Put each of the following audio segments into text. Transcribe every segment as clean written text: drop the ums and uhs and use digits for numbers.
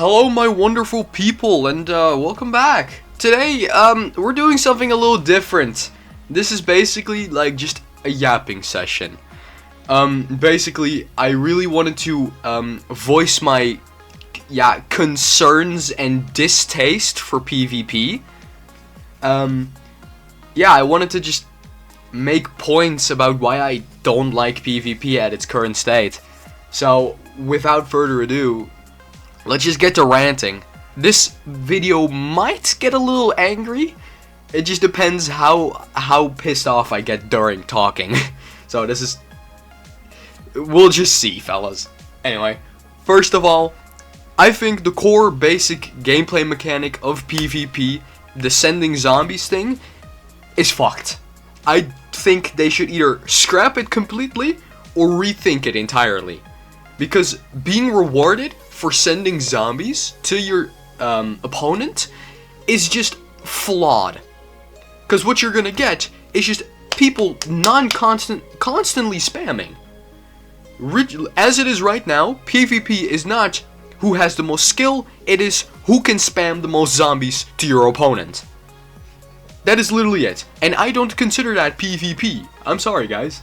Hello, my wonderful people, and welcome back. Today, we're doing something a little different. This is basically like just a yapping session. Basically, I really wanted to voice my concerns and distaste for PvP. I wanted to just make points about why I don't like PvP at its current state. So, without further ado, let's just get to ranting. This video might get a little angry. It just depends how pissed off I get during talking. So we'll just see, fellas. Anyway, first of all, I think the core basic gameplay mechanic of PvP, the sending zombies thing, is fucked. I think they should either scrap it completely or rethink it entirely. Because being rewarded for sending zombies to your opponent is just flawed. Because what you're gonna get is just people constantly spamming. As it is right now, PvP is not who has the most skill, it is who can spam the most zombies to your opponent. That is literally it. And I don't consider that PvP. I'm sorry, guys.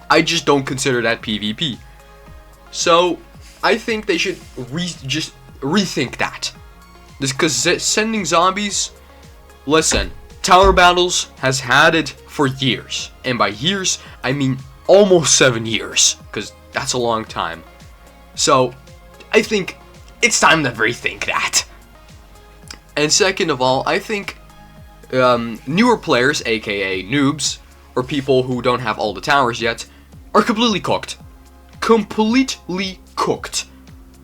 I just don't consider that PvP. So, I think they should just rethink that. Because sending zombies... Listen, Tower Battles has had it for years. And by years, I mean almost 7 years. Because that's a long time. So, I think it's time to rethink that. And second of all, I think newer players, aka noobs, or people who don't have all the towers yet, are completely cooked. Completely cooked.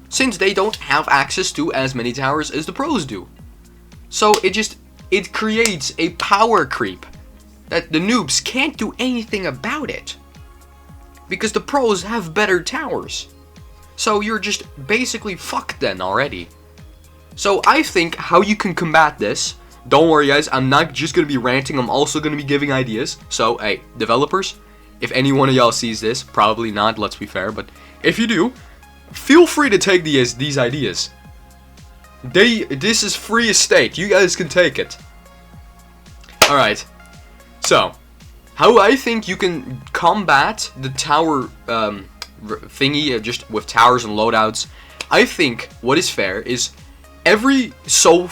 Since they don't have access to as many towers as the pros do. So it creates a power creep that the noobs can't do anything about it. Because the pros have better towers. So you're just basically fucked then already. So I think how you can combat this, don't worry guys, I'm not just going to be ranting, I'm also going to be giving ideas. So hey, developers, if any one of y'all sees this, probably not, let's be fair, but if you do, feel free to take these ideas. This is free estate, you guys can take it. Alright, so, how I think you can combat the tower thingy, just with towers and loadouts, I think what is fair is every so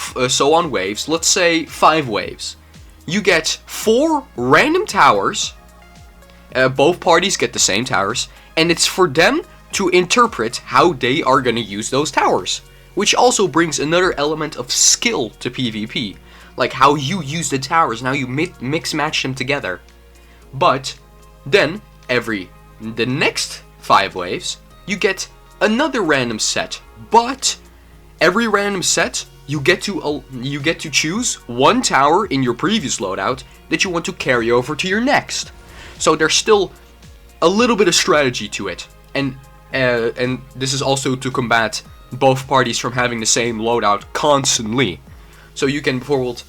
on waves, let's say 5 waves, you get 4 random towers. Both parties get the same towers, and it's for them to interpret how they are going to use those towers. Which also brings another element of skill to PvP. Like how you use the towers and how you mix match them together. But then, the next 5 waves, you get another random set. But every random set, you get to choose one tower in your previous loadout that you want to carry over to your next. So there's still a little bit of strategy to it, and this is also to combat both parties from having the same loadout constantly. So you can, forward,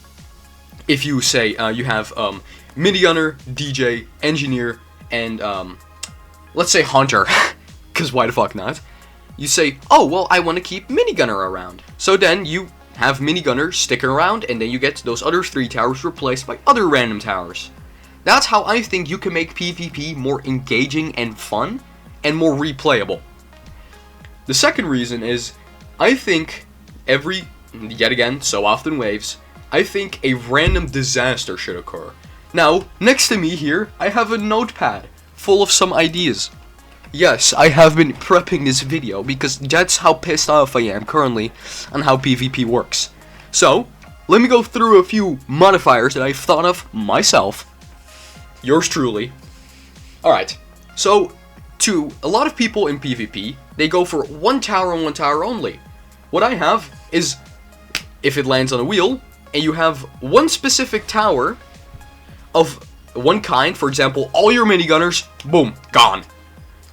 if you say you have minigunner, DJ, engineer, and let's say hunter, because why the fuck not? You say, oh well, I want to keep minigunner around. So then you have minigunner sticking around, and then you get those other 3 towers replaced by other random towers. That's how I think you can make PvP more engaging and fun, and more replayable. The second reason is, I think yet again, so often waves, I think a random disaster should occur. Now, next to me here, I have a notepad full of some ideas. Yes, I have been prepping this video because that's how pissed off I am currently on how PvP works. So, let me go through a few modifiers that I've thought of myself. Yours truly. Alright, so to a lot of people in PvP, they go for one tower and one tower only. What I have is, if it lands on a wheel, and you have one specific tower of one kind, for example, all your minigunners, boom, gone.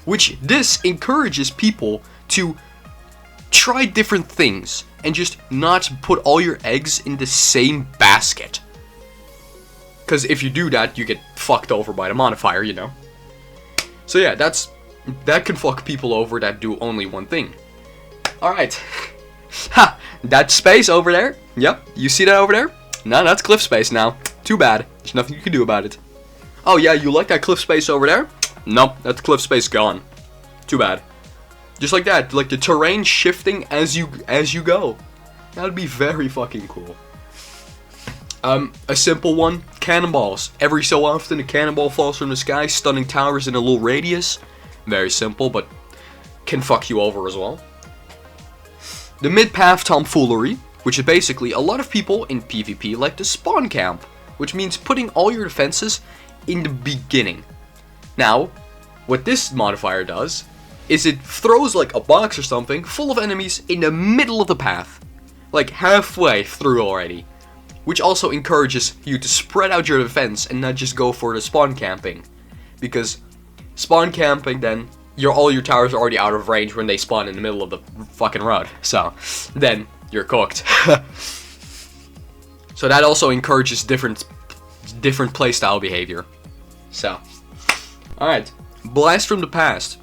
Which this encourages people to try different things and just not put all your eggs in the same basket. Because if you do that, you get fucked over by the modifier, you know. So yeah, that can fuck people over that do only one thing. Alright. Ha! That space over there. Yep, you see that over there? No, that's cliff space now. Too bad. There's nothing you can do about it. Oh yeah, you like that cliff space over there? Nope, that's cliff space gone. Too bad. Just like that, like the terrain shifting as you go. That would be very fucking cool. A simple one, cannonballs. Every so often a cannonball falls from the sky, stunning towers in a little radius. Very simple, but can fuck you over as well. The mid-path tomfoolery, which is basically a lot of people in PvP like to spawn camp, which means putting all your defenses in the beginning. Now, what this modifier does is it throws like a box or something full of enemies in the middle of the path, like halfway through already, which also encourages you to spread out your defense and not just go for the spawn camping, because spawn camping, then all your towers are already out of range when they spawn in the middle of the fucking road, so then you're cooked. So that also encourages different playstyle behavior. So, alright, blast from the past.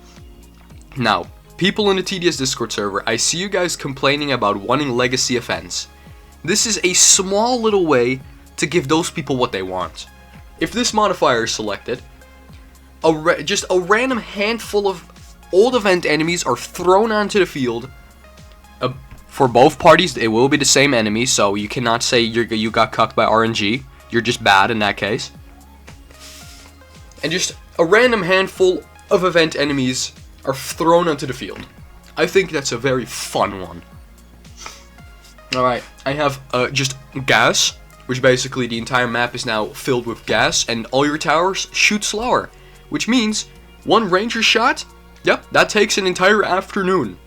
Now, people in the TDS Discord server, I see you guys complaining about wanting legacy offense. This is a small little way to give those people what they want. If this modifier is selected, just a random handful of old event enemies are thrown onto the field. For both parties, it will be the same enemy, so you cannot say you got cucked by RNG. You're just bad in that case. And just a random handful of event enemies are thrown onto the field. I think that's a very fun one. Alright, I have just gas, which basically the entire map is now filled with gas, and all your towers shoot slower. Which means, one ranger shot, yep, that takes an entire afternoon.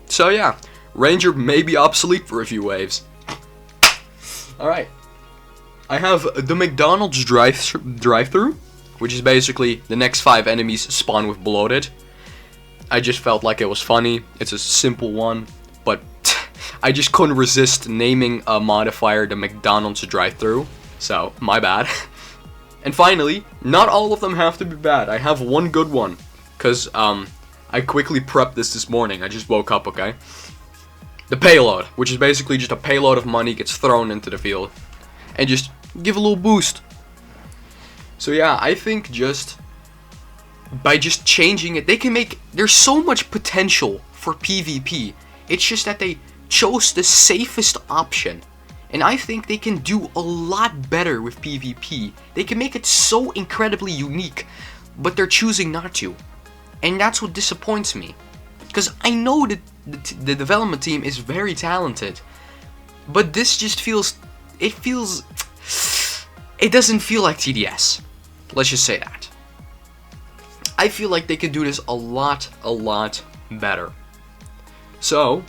So yeah, ranger may be obsolete for a few waves. Alright. I have the McDonald's drive-thru, which is basically the next 5 enemies spawn with bloated. I just felt like it was funny. It's a simple one, but I just couldn't resist naming a modifier the McDonald's drive-thru, so my bad. And finally, not all of them have to be bad. I have one good one, because I quickly prepped this morning. I just woke up, okay? The payload, which is basically just a payload of money gets thrown into the field, and just give a little boost. So yeah, I think just by just changing it, they can make, there's so much potential for PvP. It's just that they chose the safest option. And I think they can do a lot better with PvP. They can make it so incredibly unique, but they're choosing not to. And that's what disappoints me. Because I know that the development team is very talented, but this just feels, it doesn't feel like TDS. Let's just say that. I feel like they could do this a lot better. So,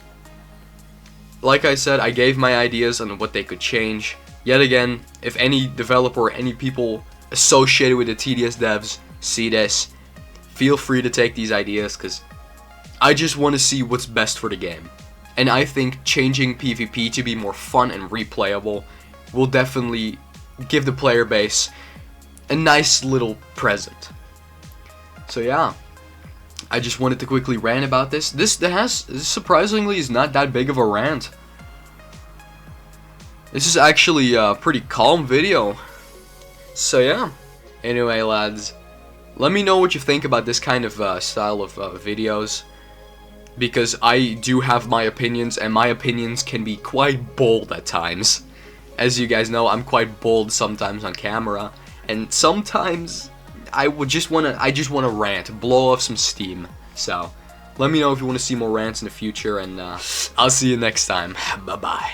like I said, I gave my ideas on what they could change. Yet again, if any developer or any people associated with the TDS devs see this, feel free to take these ideas, because I just want to see what's best for the game. And I think changing PvP to be more fun and replayable will definitely give the player base a nice little present. So yeah, I just wanted to quickly rant about this. This surprisingly is not that big of a rant. This is actually a pretty calm video. So yeah, anyway lads, let me know what you think about this kind of style of videos, because I do have my opinions, and my opinions can be quite bold at times. As you guys know, I'm quite bold sometimes on camera, and sometimes I just wanna rant, blow off some steam. So let me know if you want to see more rants in the future, and I'll see you next time. Bye bye.